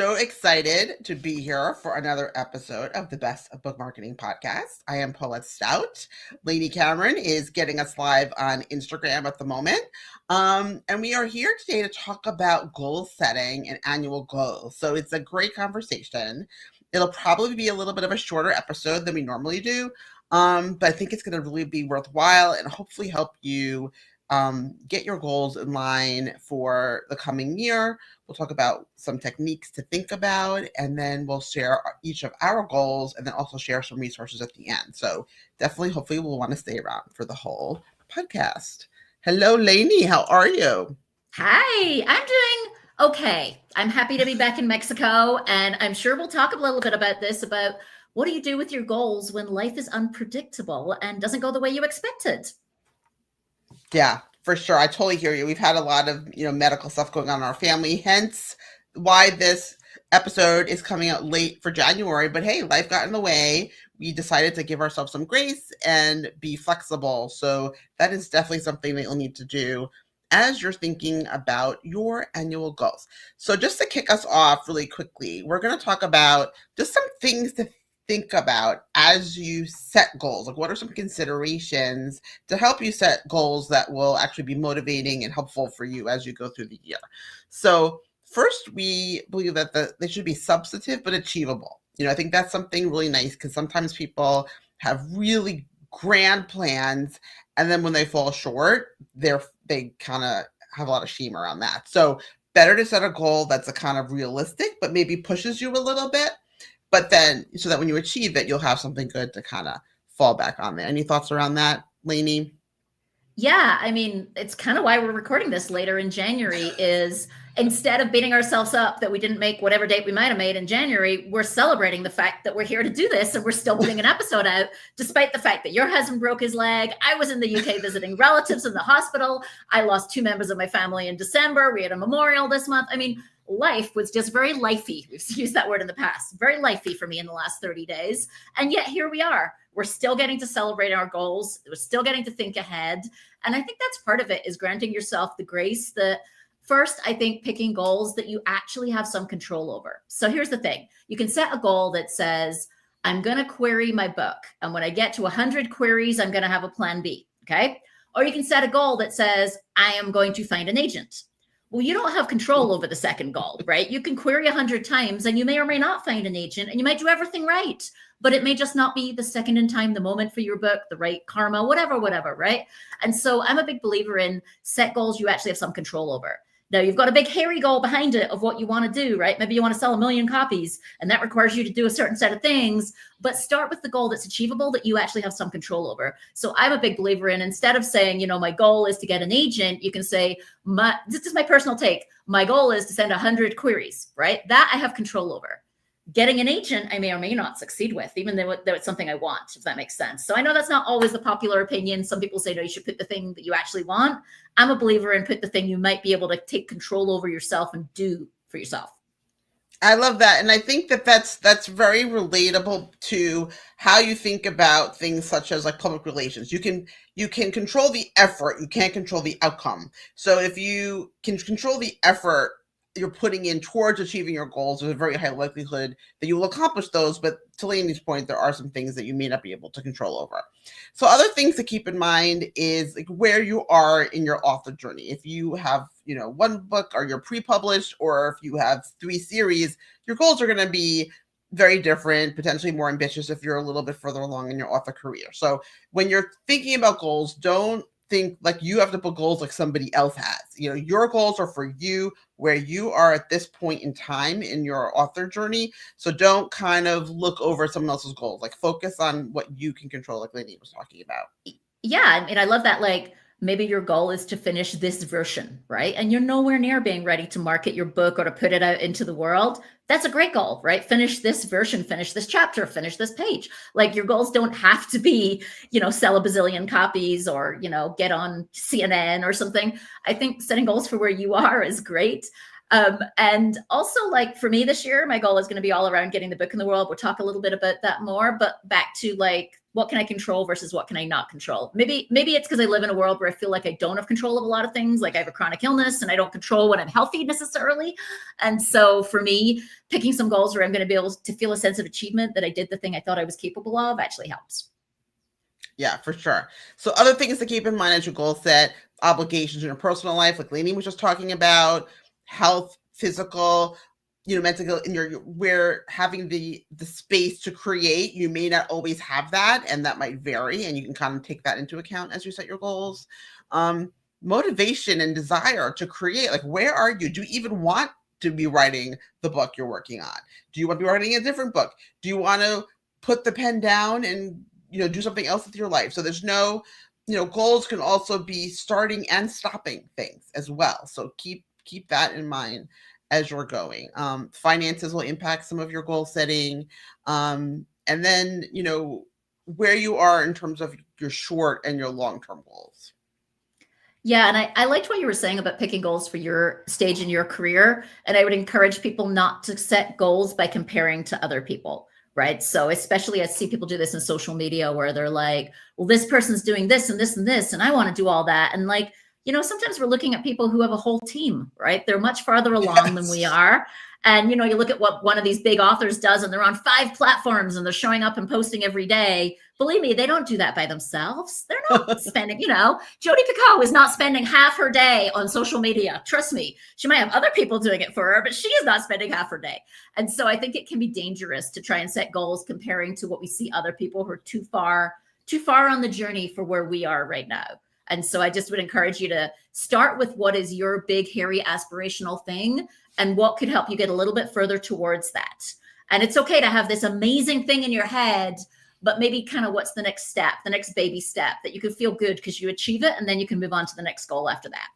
So excited to be here for another episode of the Best of Book Marketing podcast. I am Paulette Stout. Lainey Cameron is getting us live on Instagram at the moment. And we are here today to talk about goal setting and annual goals. So it's a great conversation. It'll probably be a little bit of a shorter episode than we normally do. But I think it's going to really be worthwhile and hopefully help you get your goals in line for the coming year. We'll talk about some techniques to think about, and then we'll share each of our goals and then also share some resources at the end. So definitely, hopefully, we'll want to stay around for the whole podcast. Hello, Lainey. How are you? Hi, I'm doing okay. I'm happy to be back in Mexico, and I'm sure we'll talk a little bit about this, about what do you do with your goals when life is unpredictable and doesn't go the way you expected? Yeah, for sure. I totally hear you. We've had a lot of, medical stuff going on in our family, hence why this episode is coming out late for January. But hey, life got in the way. We decided to give ourselves some grace and be flexible. So that is definitely something that you'll need to do as you're thinking about your annual goals. So just to kick us off really quickly, we're going to talk about just some things to think about as you set goals. Like, what are some considerations to help you set goals that will actually be motivating and helpful for you as you go through the year? So first, we believe that they should be substantive but achievable. I think that's something really nice, because sometimes people have really grand plans, and then when they fall short, they kind of have a lot of shame around that. So better to set a goal that's a kind of realistic, but maybe pushes you a little bit, but then so that when you achieve it, you'll have something good to kind of fall back on there. Any thoughts around that, Lainey? Yeah, I mean, it's kind of why we're recording this later in January, is instead of beating ourselves up that we didn't make whatever date we might have made in January, we're celebrating the fact that we're here to do this, and we're still putting an episode out, despite the fact that your husband broke his leg. I was in the UK visiting relatives in the hospital. I lost 2 members of my family in December. We had a memorial this month. I mean, life was just very lifey. We've used that word in the past. Very lifey for me in the last 30 days. And yet here we are. We're still getting to celebrate our goals. We're still getting to think ahead. And I think that's part of it, is granting yourself the grace that first, I think picking goals that you actually have some control over. So here's the thing. You can set a goal that says, I'm going to query my book. And when I get to 100 queries, I'm going to have a plan B. Okay. Or you can set a goal that says, I am going to find an agent. Well, you don't have control over the second goal, right? You can query 100 times and you may or may not find an agent, and you might do everything right, but it may just not be the second in time, the moment for your book, the right karma, whatever, right? And so I'm a big believer in set goals you actually have some control over. Now, you've got a big hairy goal behind it of what you want to do, right? Maybe you want to sell 1 million copies, and that requires you to do a certain set of things, but start with the goal that's achievable, that you actually have some control over. So I'm a big believer in, instead of saying, my goal is to get an agent, you can say, this is my personal take. My goal is to send 100 queries, right? That I have control over. Getting an agent, I may or may not succeed with, even though it's something I want, if that makes sense. So I know that's not always the popular opinion. Some people say, no, you should put the thing that you actually want. I'm a believer in put the thing you might be able to take control over yourself and do for yourself. I love that. And I think that that's very relatable to how you think about things such as like public relations. You can control the effort, you can't control the outcome. So if you can control the effort you're putting in towards achieving your goals, there's a very high likelihood that you will accomplish those. But to Lainey's point, there are some things that you may not be able to control over. So other things to keep in mind is like where you are in your author journey. If you have, 1 book, or you're pre-published, or if you have 3 series, your goals are going to be very different, potentially more ambitious if you're a little bit further along in your author career. So when you're thinking about goals, don't think like you have to put goals like somebody else has. Your goals are for you, where you are at this point in time in your author journey. So don't kind of look over someone else's goals. Like, focus on what you can control, like Lainey was talking about. Yeah, I mean, I love that. Like, maybe your goal is to finish this version, right? And you're nowhere near being ready to market your book or to put it out into the world. That's a great goal, right? Finish this version, finish this chapter, finish this page. Like, your goals don't have to be, sell a bazillion copies or, get on CNN or something. I think setting goals for where you are is great. And also, like, for me this year, my goal is going to be all around getting the book in the world. We'll talk a little bit about that more, but back to like, what can I control versus what can I not control? Maybe it's because I live in a world where I feel like I don't have control of a lot of things. Like I have a chronic illness and I don't control when I'm healthy necessarily. And so for me, picking some goals where I'm going to be able to feel a sense of achievement that I did the thing I thought I was capable of actually helps. Yeah, for sure. So other things to keep in mind as your goal set, obligations in your personal life, like Lainey was just talking about, health, physical, mental, in your where having the space to create, you may not always have that, and that might vary, and you can kind of take that into account as you set your goals. Motivation and desire to create, like where are you? Do you even want to be writing the book you're working on? Do you want to be writing a different book? Do you want to put the pen down and do something else with your life? So there's no, goals can also be starting and stopping things as well. So keep that in mind as you're going. Finances will impact some of your goal setting. And then, where you are in terms of your short and your long-term goals. Yeah, and I liked what you were saying about picking goals for your stage in your career. And I would encourage people not to set goals by comparing to other people. Right. So especially I see people do this in social media where they're like, well, this person's doing this and this and this, and I want to do all that. And like, sometimes we're looking at people who have a whole team, right? They're much farther along than we are. And, you look at what one of these big authors does and they're on 5 platforms and they're showing up and posting every day. Believe me, they don't do that by themselves. They're not spending, Jodi Picoult is not spending half her day on social media. Trust me, she might have other people doing it for her, but she is not spending half her day. And so I think it can be dangerous to try and set goals comparing to what we see other people who are too far on the journey for where we are right now. And so I just would encourage you to start with what is your big, hairy, aspirational thing and what could help you get a little bit further towards that. And it's okay to have this amazing thing in your head, but maybe kind of what's the next step, the next baby step that you can feel good because you achieve it, and then you can move on to the next goal after that.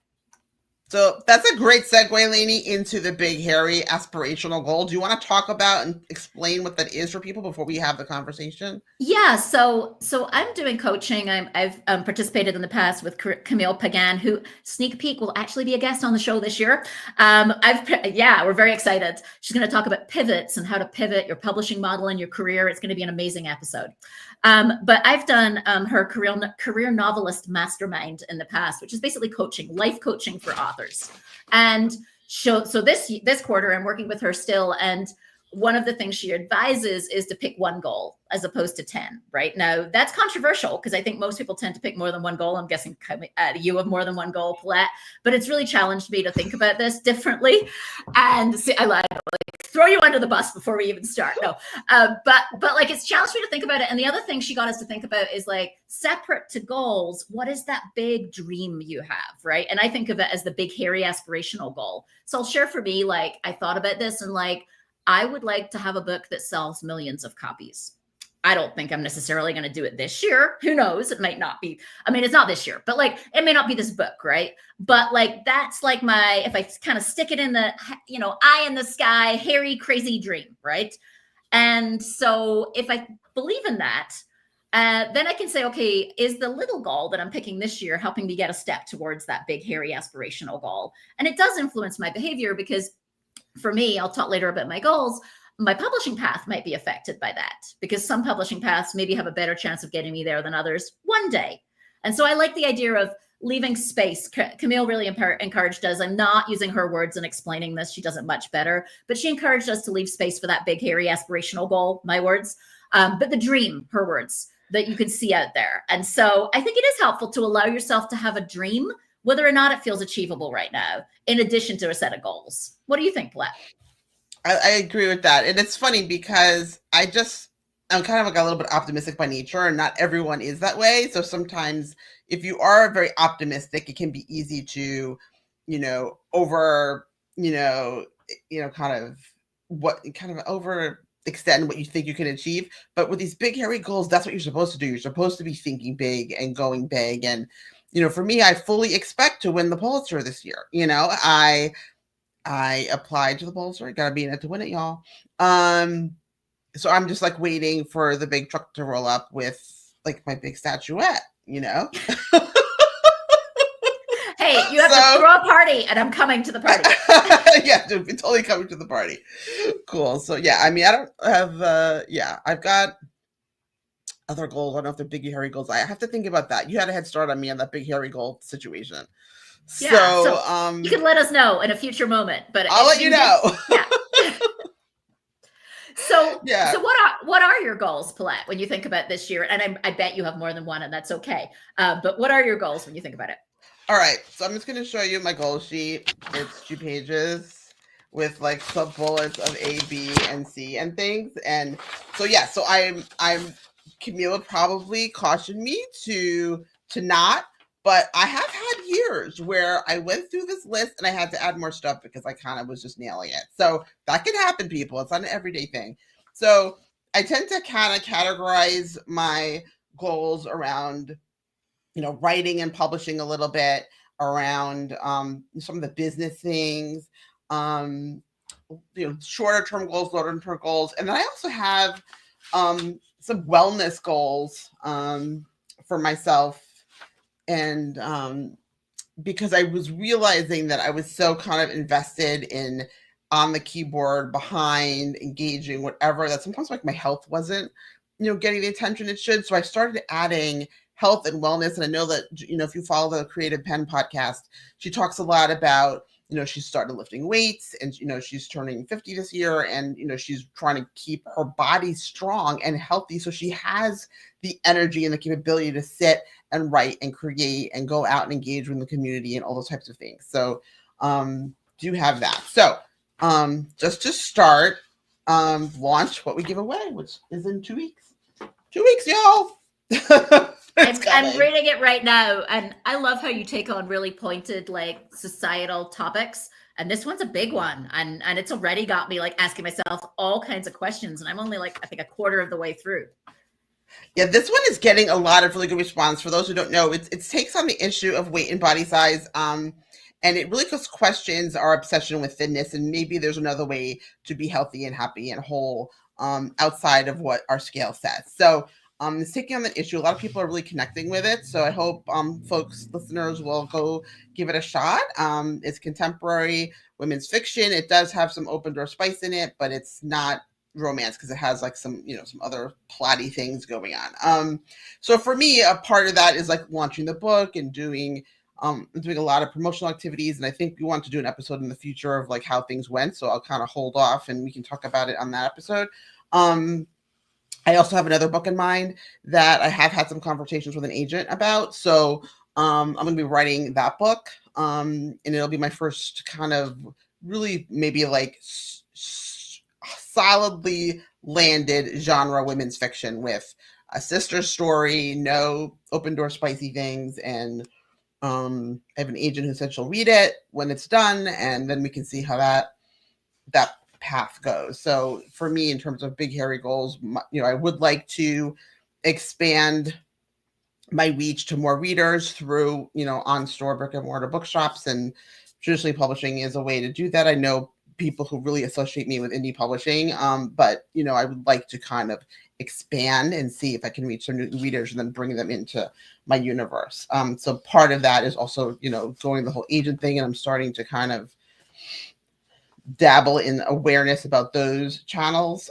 So that's a great segue, Lainey, into the big, hairy, aspirational goal. Do you want to talk about and explain what that is for people before we have the conversation? Yeah, so I'm doing coaching. I've participated in the past with Camille Pagan, who, sneak peek, will actually be a guest on the show this year. We're very excited. She's going to talk about pivots and how to pivot your publishing model in your career. It's going to be an amazing episode. But I've done her career novelist mastermind in the past, which is basically coaching, life coaching for authors. And so this quarter, I'm working with her still. And one of the things she advises is to pick one goal as opposed to 10, right? Now, that's controversial because I think most people tend to pick more than one goal. I'm guessing you have more than one goal, Paulette, but it's really challenged me to think about this differently. And see, I like throw you under the bus before we even start. No, but like it's challenged me to think about it. And the other thing she got us to think about is like separate to goals. What is that big dream you have, right? And I think of it as the big, hairy, aspirational goal. So I'll share for me, like I thought about this and like, I would like to have a book that sells millions of copies. I don't think I'm necessarily going to do it this year. Who knows? It might not be. I mean, it's not this year, but like, it may not be this book, right? But like, that's like if I kind of stick it in the, eye in the sky, hairy, crazy dream, right? And so if I believe in that, then I can say, okay, is the little goal that I'm picking this year helping me get a step towards that big, hairy, aspirational goal? And it does influence my behavior because for me, I'll talk later about my goals. My publishing path might be affected by that because some publishing paths maybe have a better chance of getting me there than others one day. And so I like the idea of leaving space. Camille really encouraged us. I'm not using her words and explaining this. She does it much better, but she encouraged us to leave space for that big, hairy, aspirational goal, my words, but the dream, her words, that you can see out there. And so I think it is helpful to allow yourself to have a dream, whether or not it feels achievable right now, in addition to a set of goals. What do you think, Paulette? I agree with that. And it's funny because I'm kind of like a little bit optimistic by nature, and not everyone is that way. So sometimes if you are very optimistic, it can be easy to, over, extend what you think you can achieve. But with these big, hairy goals, that's what you're supposed to do. You're supposed to be thinking big and going big. And, for me, I fully expect to win the Pulitzer this year. I applied to the Pulitzer. Got to be in it to win it, y'all. So I'm just like waiting for the big truck to roll up with like my big statuette, Hey, Hey, you have to throw a party, and I'm coming to the party. Yeah, dude, we're totally coming to the party. Cool. So yeah, I mean, I don't have. Yeah, I've got other goals. I don't know if they're big hairy goals. I have to think about that. You had a head start on me on that big hairy goal situation. Yeah, So you can let us know in a future moment, but I'll let you know. Yeah. So yeah. So what are your goals, Paulette, when you think about this year? And I bet you have more than one, and that's okay. But what are your goals when you think about it? All right, so I'm just going to show you my goal sheet. It's 2 pages with like sub bullets of A, B, and C and things. And so yeah, so I'm Camille would probably caution me to not, but I have had years where I went through this list and I had to add more stuff because I kind of was just nailing it. So that can happen, people. It's not an everyday thing. So I tend to kind of categorize my goals around writing and publishing a little bit, around some of the business things, um, shorter term goals, longer term goals. And then I also have some wellness goals for myself. And because I was realizing that I was so kind of invested in on the keyboard, behind, engaging, whatever, that sometimes like my health wasn't, getting the attention it should. So I started adding health and wellness. And I know that, if you follow the Creative Pen podcast, she talks a lot about, she started lifting weights, and, she's turning 50 this year, and, she's trying to keep her body strong and healthy. So she has the energy and the capability to sit and write and create and go out and engage with the community and all those types of things. So do have that. So just to start, launch what we give away, which is in 2 weeks. 2 weeks, y'all. I'm reading it right now, and I love how you take on really pointed, like, societal topics. And this one's a big one, and it's already got me like asking myself all kinds of questions. And I'm only like, I think, a quarter of the way through. Yeah, this one is getting a lot of really good response. For those who don't know, it takes on the issue of weight and body size. And it really just questions our obsession with fitness, and maybe there's another way to be healthy and happy and whole outside of what our scale says. So it's taking on that issue. A lot of people are really connecting with it. So I hope folks, listeners, will go give it a shot. It's contemporary women's fiction. It does have some open door spice in it, but it's not romance because it has like some other plotty things going on. So for me, a part of that is like launching the book and doing a lot of promotional activities. And I think we want to do an episode in the future of like how things went. So I'll kind of hold off and we can talk about it on that episode. I also have another book in mind that I have had some conversations with an agent about. So I'm going to be writing that book. And it'll be my first kind of really maybe like solidly landed genre women's fiction with a sister story, no open door spicy things. And I have an agent who said she'll read it when it's done, and then we can see how that path goes. So for me, in terms of big hairy goals, I would like to expand my reach to more readers through, on store brick and mortar bookshops, and traditionally publishing is a way to do that. I know people who really associate me with indie publishing, but I would like to kind of expand and see if I can reach some new readers and then bring them into my universe. So part of that is also, going the whole agent thing, and I'm starting to kind of dabble in awareness about those channels.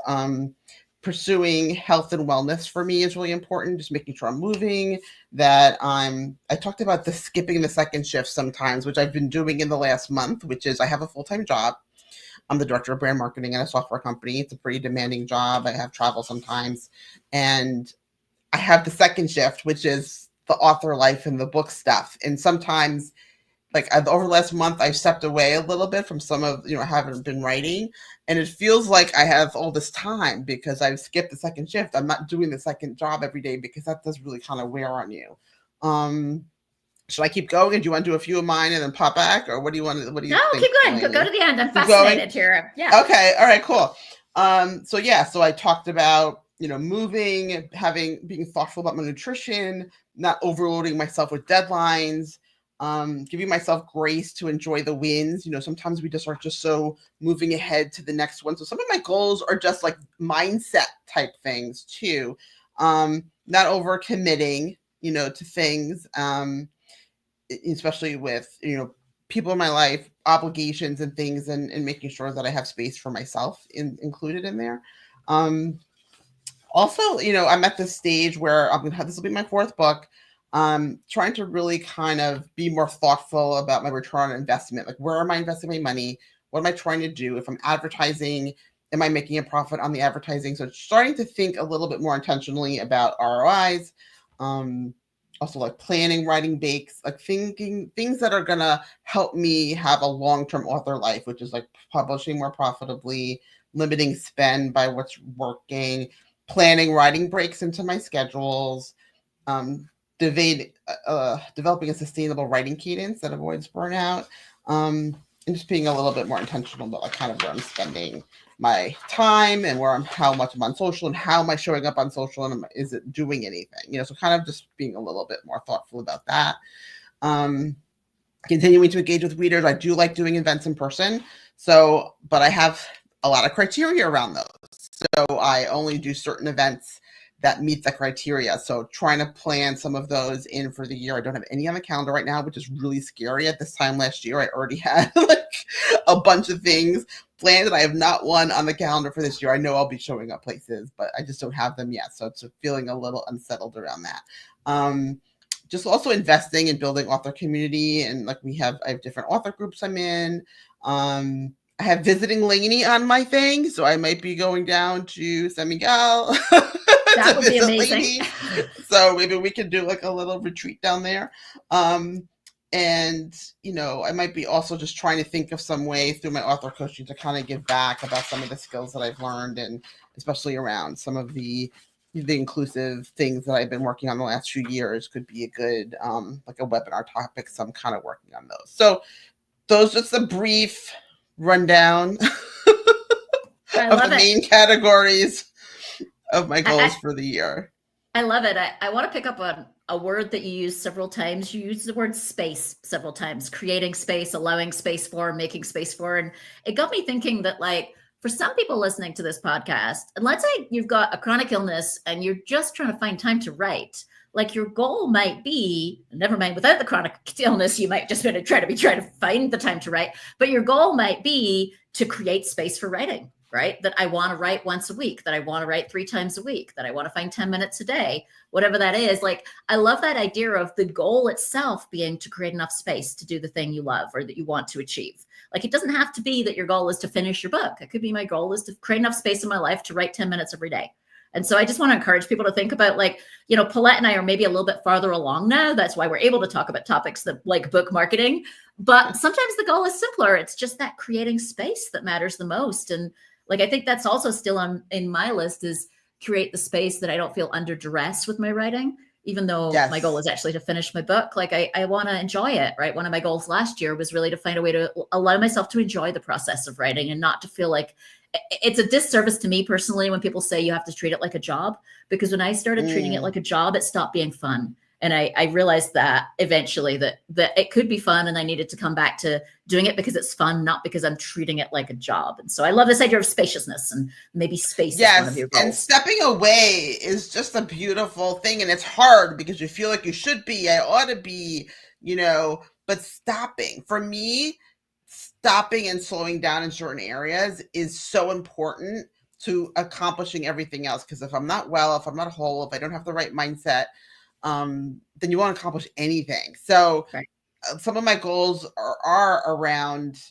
Pursuing health and wellness for me is really important. Just making sure I'm moving, that I talked about the skipping the second shift sometimes, which I've been doing in the last month, which is I have a full-time job. I'm the director of brand marketing at a software company. It's a pretty demanding job. I have travel sometimes. And I have the second shift, which is the author life and the book stuff. And sometimes, like over the last month, I've stepped away a little bit from some of, I haven't been writing. And it feels like I have all this time because I've skipped the second shift. I'm not doing the second job every day because that does really kind of wear on you. Should I keep going? Do you want to do a few of mine and then pop back, or what do you want? What do you? No, think, keep going. Go to the end. I'm fascinated here. Yeah. Okay. All right. Cool. So I talked about moving, being thoughtful about my nutrition, not overloading myself with deadlines, giving myself grace to enjoy the wins. Sometimes we just are just so moving ahead to the next one. So some of my goals are just like mindset type things too. Not over committing, to things. especially with, people in my life, obligations and things, and making sure that I have space for myself included in there. Also, I'm at this stage where I'm gonna have, this will be my fourth book. Trying to really kind of be more thoughtful about my return on investment. Like, where am I investing my money? What am I trying to do? If I'm advertising, am I making a profit on the advertising? So starting to think a little bit more intentionally about ROIs. Also, like planning, writing bakes, like thinking things that are gonna help me have a long-term author life, which is like publishing more profitably, limiting spend by what's working, planning writing breaks into my schedules, um, developing a sustainable writing cadence that avoids burnout, and just being a little bit more intentional about like kind of where I'm spending my time and how much I'm on social and how am I showing up on social and is it doing anything, so kind of just being a little bit more thoughtful about that. Continuing to engage with readers. I do like doing events in person, but I have a lot of criteria around those. So I only do certain events that meet the criteria. So trying to plan some of those in for the year. I don't have any on the calendar right now, which is really scary. At this time last year, I already had like a bunch of things planned, and I have not one on the calendar for this year. I know I'll be showing up places, but I just don't have them yet. So it's feeling a little unsettled around that. Just also investing in building author community, and like I have different author groups I'm in. I have visiting Lainey on my thing, so I might be going down to San Miguel. That would be amazing. So maybe we could do like a little retreat down there. And, I might be also just trying to think of some way through my author coaching to kind of give back about some of the skills that I've learned, and especially around some of the inclusive things that I've been working on the last few years could be a good, like a webinar topic. So I'm kind of working on those. So those just a brief rundown of the main categories of my goals for the year. I love it. I want to pick up on a word that you use several times. You use the word space several times, creating space, allowing space for, making space for. And it got me thinking that, like, for some people listening to this podcast, and let's say you've got a chronic illness and you're just trying to find time to write, like your goal might be, never mind, without the chronic illness, you might just trying to find the time to write, but your goal might be to create space for writing. Right? That I want to write once a week, that I want to write 3 times a week, that I want to find 10 minutes a day, whatever that is. Like, I love that idea of the goal itself being to create enough space to do the thing you love or that you want to achieve. Like, it doesn't have to be that your goal is to finish your book. It could be my goal is to create enough space in my life to write 10 minutes every day. And so I just want to encourage people to think about, like, Paulette and I are maybe a little bit farther along now. That's why we're able to talk about topics that like book marketing. But sometimes the goal is simpler. It's just that creating space that matters the most. And like, I think that's also still in my list, is create the space that I don't feel under duress with my writing, even though my goal is actually to finish my book. Like, I want to enjoy it, right? One of my goals last year was really to find a way to allow myself to enjoy the process of writing and not to feel like it's a disservice to me personally when people say you have to treat it like a job, because when I started treating it like a job, it stopped being fun. And I realized that eventually that it could be fun, and I needed to come back to doing it because it's fun, not because I'm treating it like a job. And so I love this idea of spaciousness, and maybe space is one of your goals. And stepping away is just a beautiful thing. And it's hard because you feel like you should be, I ought to be, but stopping, for me, stopping and slowing down in certain areas is so important to accomplishing everything else. Because if I'm not well, if I'm not whole, if I don't have the right mindset, then you won't accomplish anything. So some of my goals are around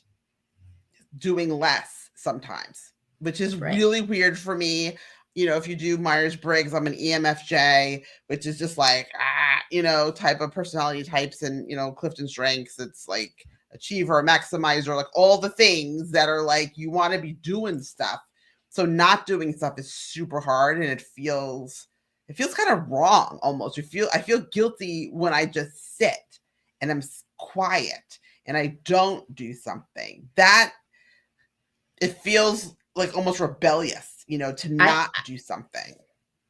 doing less sometimes, which is really weird for me. If you do Myers-Briggs, I'm an EMFJ, which is just like, type of personality types, and, Clifton Strengths. It's like achiever, maximizer, like all the things that are like, you want to be doing stuff. So not doing stuff is super hard, and it feels kind of wrong almost. I feel guilty when I just sit and I'm quiet and I don't do something. That it feels like almost rebellious, to not do something.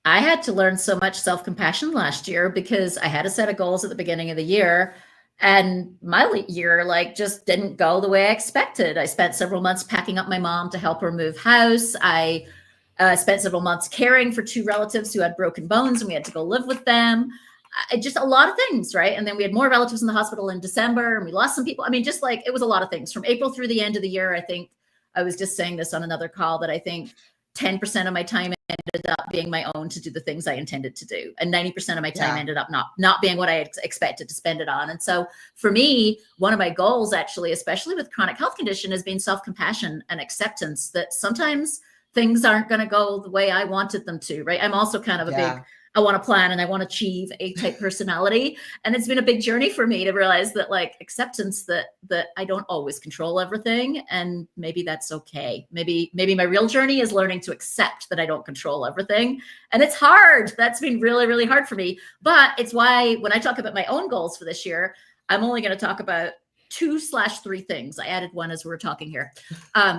I had to learn so much self-compassion last year because I had a set of goals at the beginning of the year, and my year just didn't go the way I expected. I spent several months packing up my mom to help her move house. I spent several months caring for 2 relatives who had broken bones, and we had to go live with them. just a lot of things, right? And then we had more relatives in the hospital in December, and we lost some people. I mean, just like, it was a lot of things from April through the end of the year. I think I was just saying this on another call, that I think 10% of my time ended up being my own to do the things I intended to do. And 90% of my time ended up not being what I expected to spend it on. And so for me, one of my goals, actually, especially with chronic health condition, has been self-compassion and acceptance that sometimes things aren't going to go the way I wanted them to, right? I'm also kind of a big, I want to plan and I want to achieve A type personality. And it's been a big journey for me to realize that, like, acceptance that I don't always control everything. And maybe that's okay. Maybe my real journey is learning to accept that I don't control everything. And it's hard. That's been really, really hard for me. But it's why when I talk about my own goals for this year, I'm only going to talk about 2/3 things. I added one as we were talking here.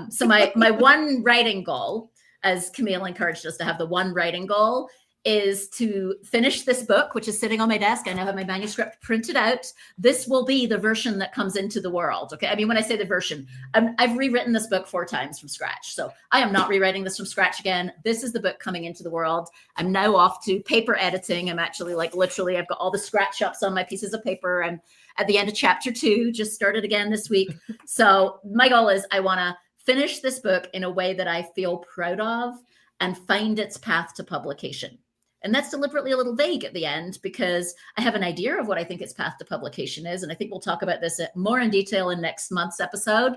So my one writing goal, as Camille encouraged us to have the one writing goal, is to finish this book, which is sitting on my desk. I now have my manuscript printed out. This will be the version that comes into the world. Okay. I mean, when I say the version, I've rewritten this book 4 times from scratch. So I am not rewriting this from scratch again. This is the book coming into the world. I'm now off to paper editing. I'm actually, like, literally, I've got all the scratch ups on my pieces of paper. I'm at the end of chapter 2, just started again this week. So my goal is I want to finish this book in a way that I feel proud of and find its path to publication. And that's deliberately a little vague at the end, because I have an idea of what I think its path to publication is. And I think we'll talk about this more in detail in next month's episode,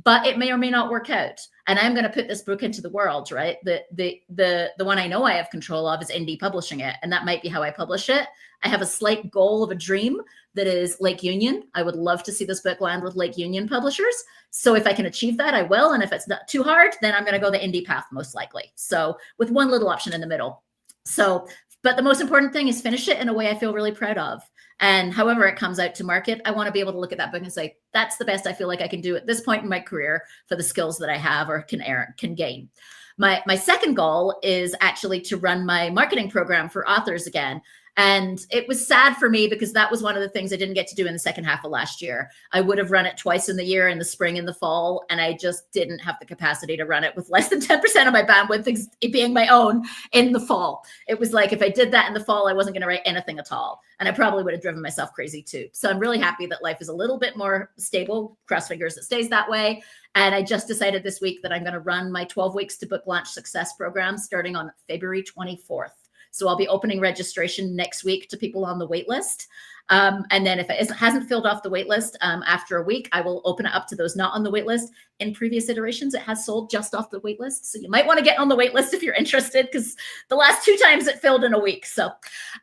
but it may or may not work out. And I'm going to put this book into the world, right? The one I know I have control of is indie publishing it. And that might be how I publish it. I have a slight goal of a dream that is Lake Union. I would love to see this book land with Lake Union publishers. So if I can achieve that, I will. And if it's not too hard, then I'm going to go the indie path, most likely. So with one little option in the middle. So, but the most important thing is finish it in a way I feel really proud of. And however it comes out to market, I want to be able to look at that book and say, that's the best I feel like I can do at this point in my career for the skills that I have or can gain. My second goal is actually to run my marketing program for authors again. And it was sad for me because that was one of the things I didn't get to do in the second half of last year. I would have run it twice in the year, in the spring and the fall, and I just didn't have the capacity to run it with less than 10% of my bandwidth being my own in the fall. It was like, if I did that in the fall, I wasn't going to write anything at all. And I probably would have driven myself crazy too. So I'm really happy that life is a little bit more stable. Cross fingers it stays that way. And I just decided this week that I'm going to run my 12 weeks to book launch success program starting on February 24th. So I'll be opening registration next week to people on the wait list. And then if it hasn't filled off the wait list after a week, I will open it up to those not on the wait list. In previous iterations, it has sold just off the wait list. So you might want to get on the wait list if you're interested, because the last 2 times it filled in a week. So,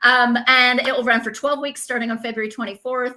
and it will run for 12 weeks starting on February 24th.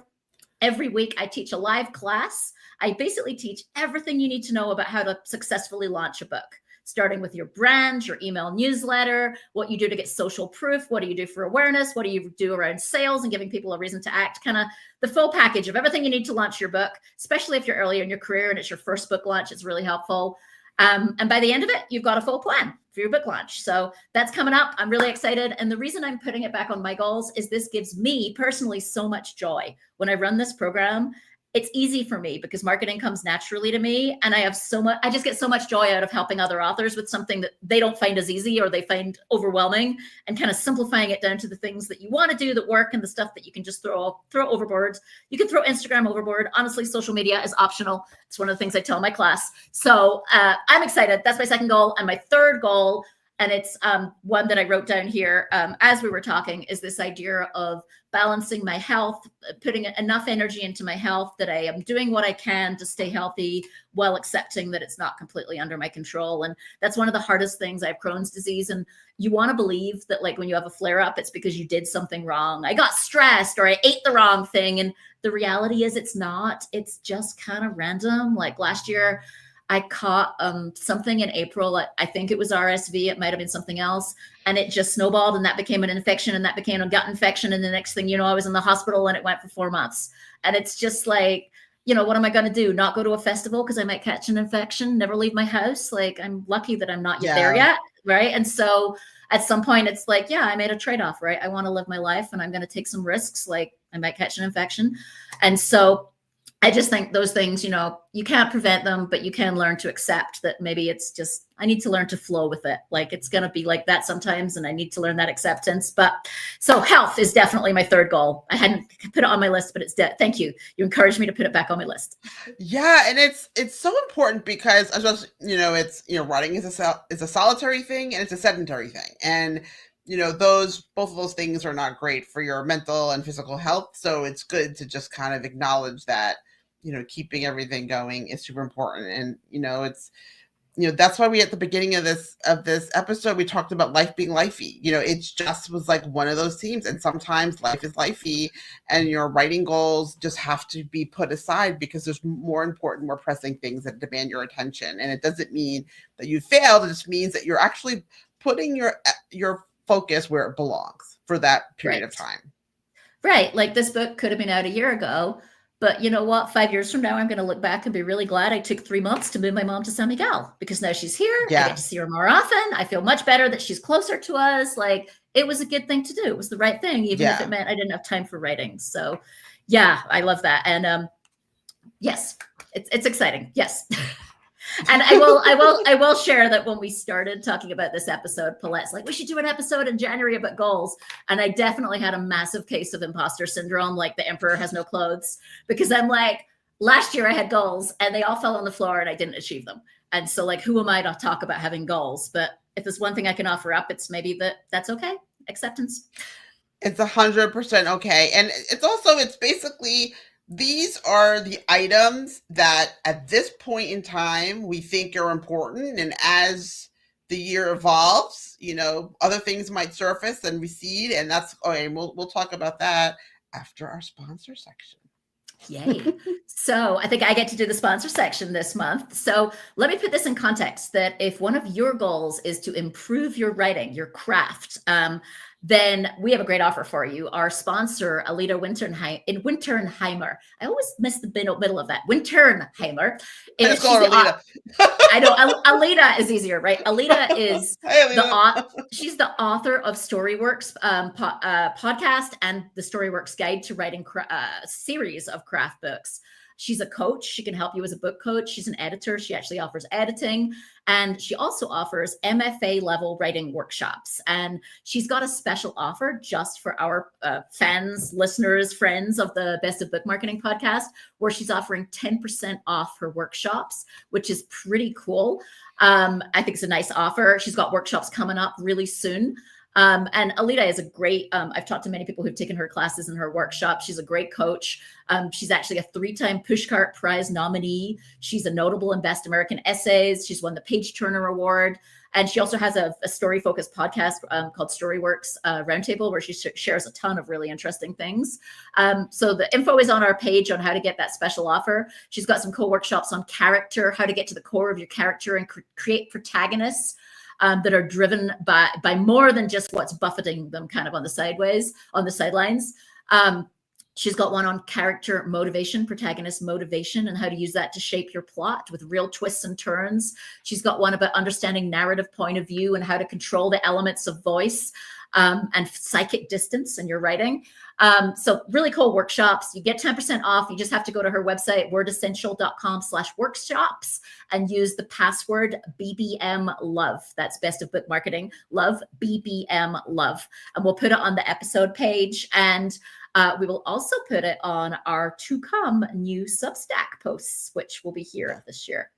Every week I teach a live class. I basically teach everything you need to know about how to successfully launch a book, starting with your brand, your email newsletter, what you do to get social proof, what do you do for awareness, what do you do around sales and giving people a reason to act, kind of the full package of everything you need to launch your book, especially if you're earlier in your career and it's your first book launch. It's really helpful. And by the end of it, you've got a full plan for your book launch. So that's coming up. I'm really excited. And the reason I'm putting it back on my goals is this gives me personally so much joy. When I run this program, it's easy for me because marketing comes naturally to me. And I just get so much joy out of helping other authors with something that they don't find as easy or they find overwhelming, and kind of simplifying it down to the things that you want to do that work and the stuff that you can just throw overboard. You can throw Instagram overboard. Honestly, social media is optional. It's one of the things I tell my class. So I'm excited. That's my second goal. And my third goal, and it's one that I wrote down here as we were talking, is this idea of balancing my health, putting enough energy into my health that I am doing what I can to stay healthy while accepting that it's not completely under my control. And that's one of the hardest things. I have Crohn's disease, and you want to believe that, like, when you have a flare up, it's because you did something wrong. I got stressed or I ate the wrong thing. And the reality is it's not. It's just kind of random. Like last year, I caught something in April. I think it was RSV. It might have been something else. And it just snowballed, and that became an infection, and that became a gut infection. And the next thing you know, I was in the hospital, and it went for 4 months. And it's just like, you know, what am I going to do? Not go to a festival because I might catch an infection, never leave my house. Like, I'm lucky that I'm not there yet. Right. And so at some point it's like, yeah, I made a trade-off, right? I want to live my life, and I'm going to take some risks. Like, I might catch an infection. And so I just think those things, you can't prevent them, but you can learn to accept that maybe it's just, I need to learn to flow with it. Like it's going to be like that sometimes. And I need to learn that acceptance. But so health is definitely my third goal. I hadn't put it on my list, but it's thank you. You encouraged me to put it back on my list. Yeah. And it's so important because as well as, it's, running is a solitary thing and it's a sedentary thing. And, both of those things are not great for your mental and physical health. So it's good to just kind of acknowledge that, keeping everything going is super important. And, it's, that's why we, at the beginning of this episode, we talked about life being lifey. It just was like one of those themes. And sometimes life is lifey and your writing goals just have to be put aside because there's more important, more pressing things that demand your attention. And it doesn't mean that you failed. It just means that you're actually putting your focus where it belongs for that period of time. Right. Like this book could have been out a year ago, but you know what? 5 years from now, I'm going to look back and be really glad I took 3 months to move my mom to San Miguel because now she's here. Yeah. I get to see her more often. I feel much better that she's closer to us. Like it was a good thing to do. It was the right thing, even if it meant I didn't have time for writing. So yeah, I love that. And yes, it's exciting. Yes. And I will share that when we started talking about this episode, Paulette's like, we should do an episode in January about goals. And I definitely had a massive case of imposter syndrome, like the emperor has no clothes, because I'm like, last year I had goals and they all fell on the floor and I didn't achieve them. And so like, who am I to talk about having goals? But if there's one thing I can offer up, it's maybe that's okay. Acceptance. It's 100% okay. And it's basically, these are the items that at this point in time we think are important. And as the year evolves, other things might surface and recede. And that's okay. We'll talk about that after our sponsor section. Yay. So I think I get to do the sponsor section this month. So let me put this in context that if one of your goals is to improve your writing, your craft, then we have a great offer for you. Our sponsor, Alita Winternheimer. I always miss the middle of that. Winternheimer. I just call her Alita. I know. Alita is easier, right? Alita is she's the author of Storyworks podcast and the Storyworks Guide to Writing series of craft books. She's a coach. She can help you as a book coach. She's an editor. She actually offers editing. And she also offers MFA level writing workshops. And she's got a special offer just for our fans, listeners, friends of the Best of Book Marketing podcast, where she's offering 10% off her workshops, which is pretty cool. I think it's a nice offer. She's got workshops coming up really soon. And Alita is a great, I've talked to many people who've taken her classes and her workshop. She's a great coach. She's actually a 3-time Pushcart Prize nominee. She's a notable in Best American Essays. She's won the Page Turner Award. And she also has a story-focused podcast called Storyworks Roundtable, where she shares a ton of really interesting things. So the info is on our page on how to get that special offer. She's got some cool workshops on character, how to get to the core of your character and create protagonists that are driven by more than just what's buffeting them kind of on the sidelines. She's got one on character motivation, protagonist motivation, and how to use that to shape your plot with real twists and turns. She's got one about understanding narrative point of view and how to control the elements of voice and psychic distance in your writing. So really cool workshops. You get 10% off. You just have to go to her website, wordessential.com/workshops, and use the password BBM Love. That's Best of Book Marketing Love, BBM Love. And we'll put it on the episode page. And we will also put it on our to come new Substack posts, which will be here this year.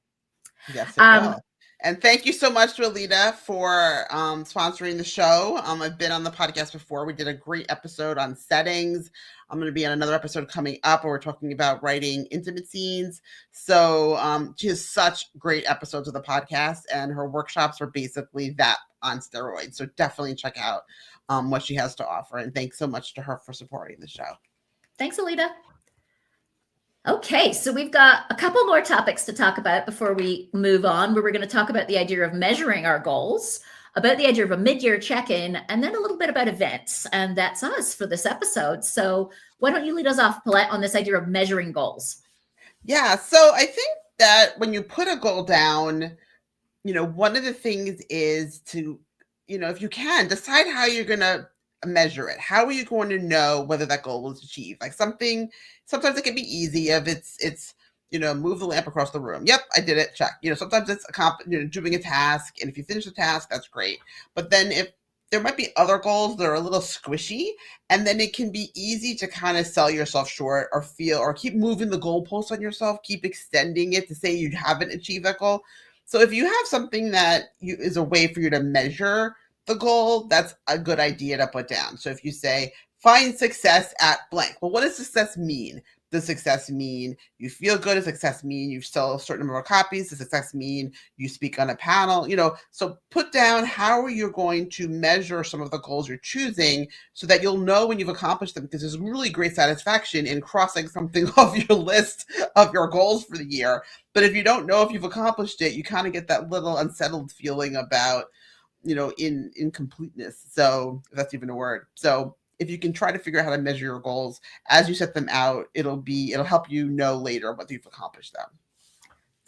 Yes, it will. And thank you so much to Alita for sponsoring the show. I've been on the podcast before. We did a great episode on settings. I'm going to be on another episode coming up where we're talking about writing intimate scenes. So she has such great episodes of the podcast, and her workshops are basically that on steroids. So definitely check out what she has to offer. And thanks so much to her for supporting the show. Thanks, Alita. Okay, so we've got a couple more topics to talk about before we move on, where we're going to talk about the idea of measuring our goals, about the idea of a mid-year check-in, and then a little bit about events. And that's us for this episode. So why don't you lead us off, Paulette, on this idea of measuring goals? Yeah, so I think that when you put a goal down, one of the things is to, if you can, decide how you're going to measure it? How are you going to know whether that goal was achieved? Like sometimes it can be easy if it's move the lamp across the room. Yep, I did it. Check. Sometimes it's doing a task, and if you finish the task, that's great. But then if there might be other goals that are a little squishy, and then it can be easy to kind of sell yourself short or keep moving the goalposts on yourself, keep extending it to say you haven't achieved that goal. So if you have something that is a way for you to measure the goal, that's a good idea to put down. So if you say, find success at blank, well, what does success mean? Does success mean you feel good? Does success mean you sell a certain number of copies? Does success mean you speak on a panel? So put down how are you going to measure some of the goals you're choosing so that you'll know when you've accomplished them, because there's really great satisfaction in crossing something off your list of your goals for the year. But if you don't know if you've accomplished it, you kind of get that little unsettled feeling about, incompleteness. So if that's even a word. So if you can try to figure out how to measure your goals as you set them out, it'll help you know later whether you've accomplished them.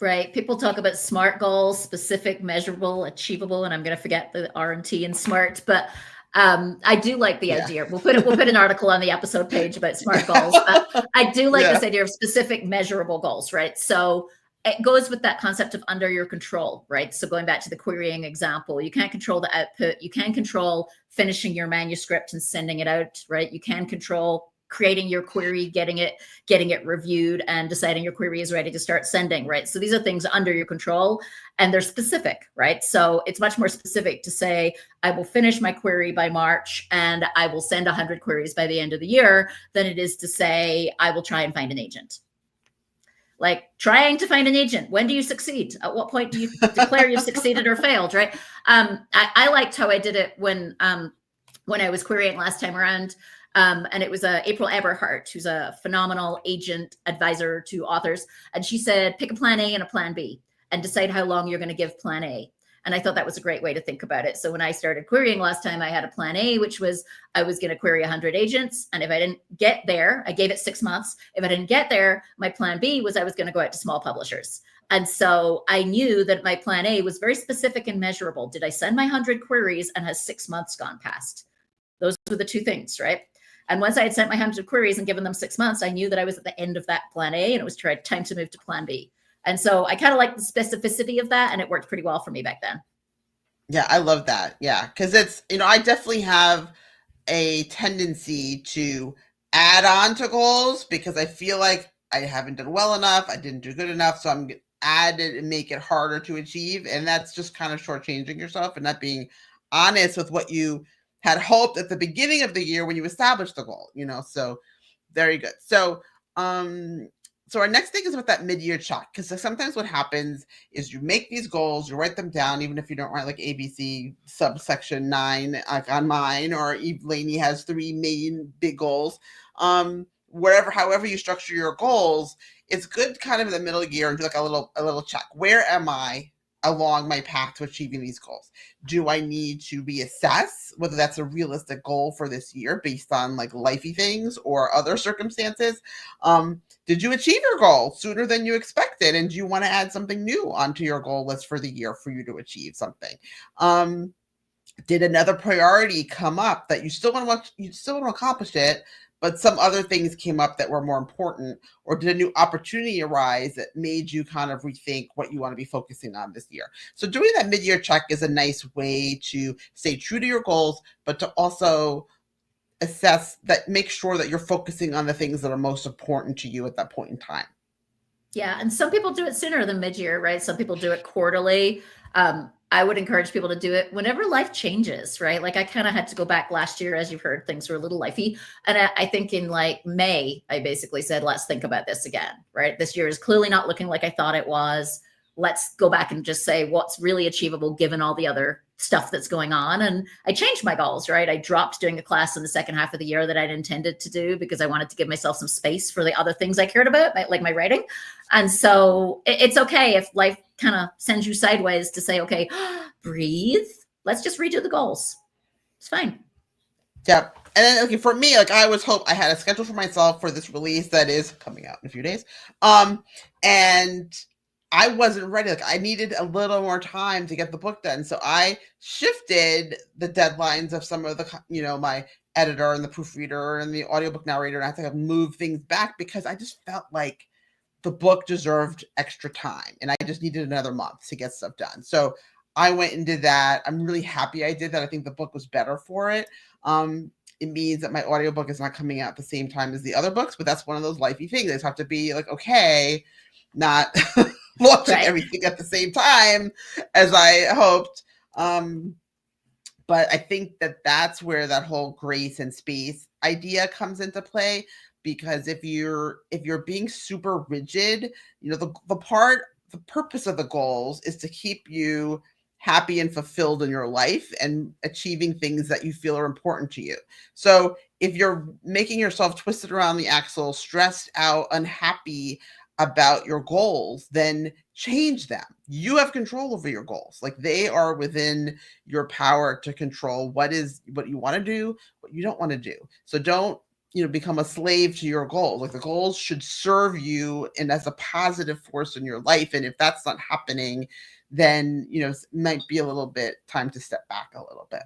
Right. People talk about SMART goals: specific, measurable, achievable, and I'm going to forget the R and T in SMART, but I do like the idea. We'll put an article on the episode page about SMART goals. But I do like this idea of specific, measurable goals, right? So it goes with that concept of under your control, right? So going back to the querying example, you can't control the output. You can control finishing your manuscript and sending it out, right? You can control creating your query, getting it reviewed, and deciding your query is ready to start sending, right? So these are things under your control, and they're specific, right? So it's much more specific to say, I will finish my query by March and I will send 100 queries by the end of the year, than it is to say, I will try and find an agent. Like trying to find an agent. When do you succeed? At what point do you declare you've succeeded or failed, right? I liked how I did it when I was querying last time around. And it was April Eberhardt, who's a phenomenal agent advisor to authors. And she said, pick a plan A and a plan B and decide how long you're going to give plan A. And I thought that was a great way to think about it. So when I started querying last time, I had a plan A, which was I was going to query 100 agents. And if I didn't get there, I gave it 6 months. If I didn't get there, my plan B was I was going to go out to small publishers. And so I knew that my plan A was very specific and measurable. Did I send my 100 queries and has 6 months gone past? Those were the two things, right? And once I had sent my 100 queries and given them 6 months, I knew that I was at the end of that plan A and it was time to move to plan B. And so I kind of like the specificity of that, and it worked pretty well for me back then. Yeah, I love that. Yeah, because it's, I definitely have a tendency to add on to goals because I feel like I haven't done well enough. I didn't do good enough. So I'm going to add it and make it harder to achieve. And that's just kind of shortchanging yourself and not being honest with what you had hoped at the beginning of the year when you established the goal, so very good. So our next thing is about that mid-year check, because sometimes what happens is you make these goals, you write them down, even if you don't write like ABC subsection 9 like on mine, or Lainey has 3 main big goals. However you structure your goals, it's good kind of in the middle of the year and do like a little check. Where am I along my path to achieving these goals? Do I need to reassess whether that's a realistic goal for this year based on like lifey things or other circumstances? Did you achieve your goal sooner than you expected? And do you want to add something new onto your goal list for the year for you to achieve something? Did another priority come up that you still want to accomplish it, but some other things came up that were more important? Or did a new opportunity arise that made you kind of rethink what you want to be focusing on this year? So doing that mid-year check is a nice way to stay true to your goals, but to also assess that, make sure that you're focusing on the things that are most important to you at that point in time. Yeah. And some people do it sooner than mid-year, right? Some people do it quarterly. I would encourage people to do it whenever life changes, right? Like I kind of had to go back last year, as you've heard, things were a little lifey. And I think in like May, I basically said, let's think about this again, right? This year is clearly not looking like I thought it was. Let's go back and just say what's really achievable given all the other stuff that's going on. And I changed my goals, right? I dropped doing a class in the second half of the year that I'd intended to do because I wanted to give myself some space for the other things I cared about, like my writing. And so it's okay if life kind of sends you sideways to say, okay, breathe. Let's just redo the goals. It's fine. Yeah. And then, okay, for me, like I had a schedule for myself for this release that is coming out in a few days. And I wasn't ready. Like I needed a little more time to get the book done. So I shifted the deadlines of some of the, my editor and the proofreader and the audiobook narrator, and I think I've moved things back because I just felt like the book deserved extra time and I just needed another month to get stuff done. So I went and did that. I'm really happy I did that. I think the book was better for it. It means that my audiobook is not coming out at the same time as the other books, but that's one of those lifey things. I just have to be like, okay, not launching everything at the same time as I hoped. But I think that that's where that whole grace and space idea comes into play, because if you're being super rigid, the purpose of the goals is to keep you happy and fulfilled in your life and achieving things that you feel are important to you. So if you're making yourself twisted around the axle, stressed out, unhappy about your goals, then change them. You have control over your goals. Like, they are within your power to control what you want to do, what you don't want to do. So don't, become a slave to your goals. Like, the goals should serve you and as a positive force in your life. And if that's not happening, then, it might be a little bit time to step back a little bit.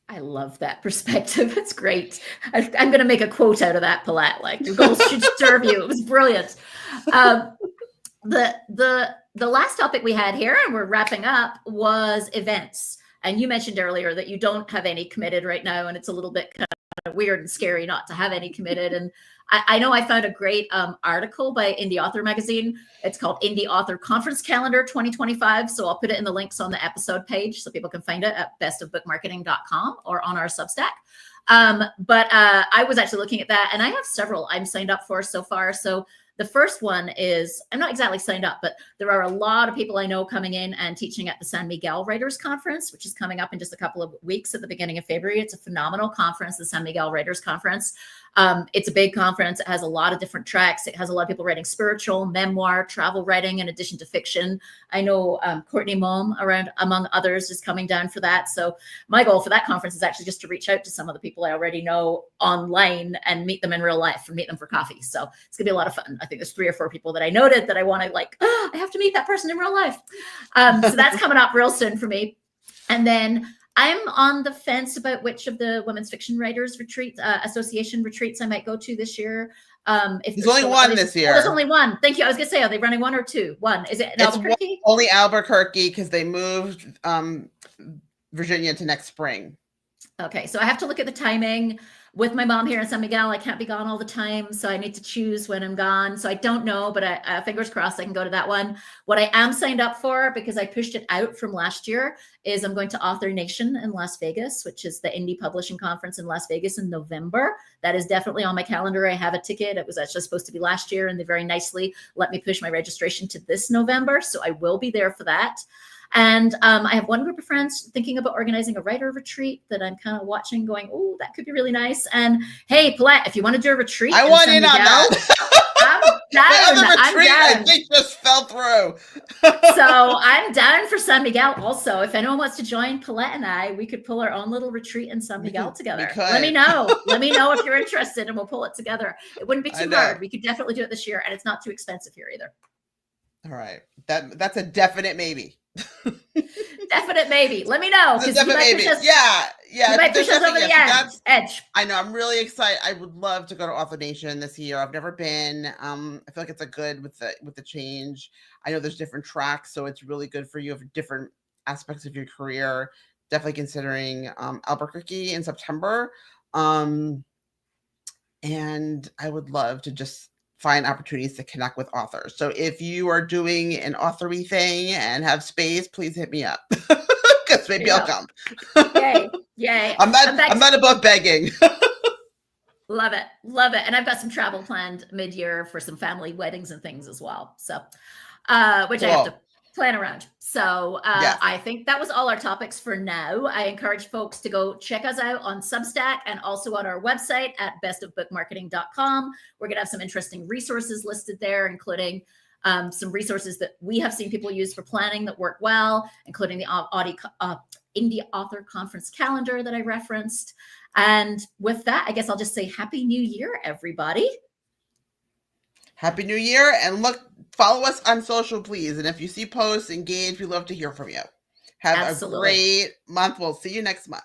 I love that perspective. It's great. I'm going to make a quote out of that, Paulette. Like, your goals should serve you. It was brilliant. The last topic we had here, and we're wrapping up, was events. And you mentioned earlier that you don't have any committed right now, and it's a little bit kind of weird and scary not to have any committed. And I know I found a great article by Indie Author Magazine. It's called Indie Author Conference Calendar 2025. So I'll put it in the links on the episode page so people can find it at bestofbookmarketing.com or on our Substack. But I was actually looking at that, and I have several I'm signed up for so far. So the first one is, I'm not exactly signed up, but there are a lot of people I know coming in and teaching at the San Miguel Writers Conference, which is coming up in just a couple of weeks at the beginning of February. It's a phenomenal conference, the San Miguel Writers Conference. It's a big conference. It has a lot of different tracks. It has a lot of people writing spiritual, memoir, travel writing, in addition to fiction. I know Courtney Mom, among others, is coming down for that. So my goal for that conference is actually just to reach out to some of the people I already know online and meet them in real life and meet them for coffee. So it's gonna be a lot of fun. I think there's 3 or 4 people that I noted that I want to I have to meet that person in real life. So that's coming up real soon for me. And then I'm on the fence about which of the Women's Fiction Writers Retreat Association retreats I might go to this year. There's only one this year. Oh, there's only one. Thank you. I was going to say, are they running 1 or 2? One. Is it in Albuquerque? Only Albuquerque, because they moved Virginia to next spring. Okay, so I have to look at the timing. With my mom here in San Miguel, I can't be gone all the time, so I need to choose when I'm gone. So I don't know, but fingers crossed I can go to that one. What I am signed up for, because I pushed it out from last year, is I'm going to Author Nation in Las Vegas, which is the indie publishing conference in Las Vegas in November. That is definitely on my calendar. I have a ticket. It was actually supposed to be last year, and they very nicely let me push my registration to this November. So I will be there for that. And I have one group of friends thinking about organizing a writer retreat that I'm kind of watching going, oh, that could be really nice. And hey, Paulette, if you want to do a retreat, I want in on that. I'm down. I think just fell through. So I'm down for San Miguel also. If anyone wants to join Paulette and I, we could pull our own little retreat in San Miguel together. Let me know. Let me know if you're interested, and we'll pull it together. It wouldn't be too hard. We could definitely do it this year, and it's not too expensive here either. All right. That's a definite maybe. Definite maybe. Let me know. Definite maybe. Yeah. You might push us over the edge. I know. I'm really excited. I would love to go to Author Nation this year. I've never been. I feel like it's a good with the change. I know there's different tracks, so it's really good for you for different aspects of your career. Definitely considering Albuquerque in September. And I would love to just find opportunities to connect with authors. So if you are doing an authory thing and have space, please hit me up, because maybe I'll come. Yay! I'm not above begging. Love it. And I've got some travel planned mid-year for some family weddings and things as well. So, which cool. I have to plan around. So yes. I think that was all our topics for now. I encourage folks to go check us out on Substack and also on our website at bestofbookmarketing.com. We're going to have some interesting resources listed there, including some resources that we have seen people use for planning that work well, including the Indie Author Conference calendar that I referenced. And with that, I guess I'll just say Happy New Year, everybody. Happy New Year. And follow us on social, please. And if you see posts, engage. We love to hear from you. Have a great month. We'll see you next month.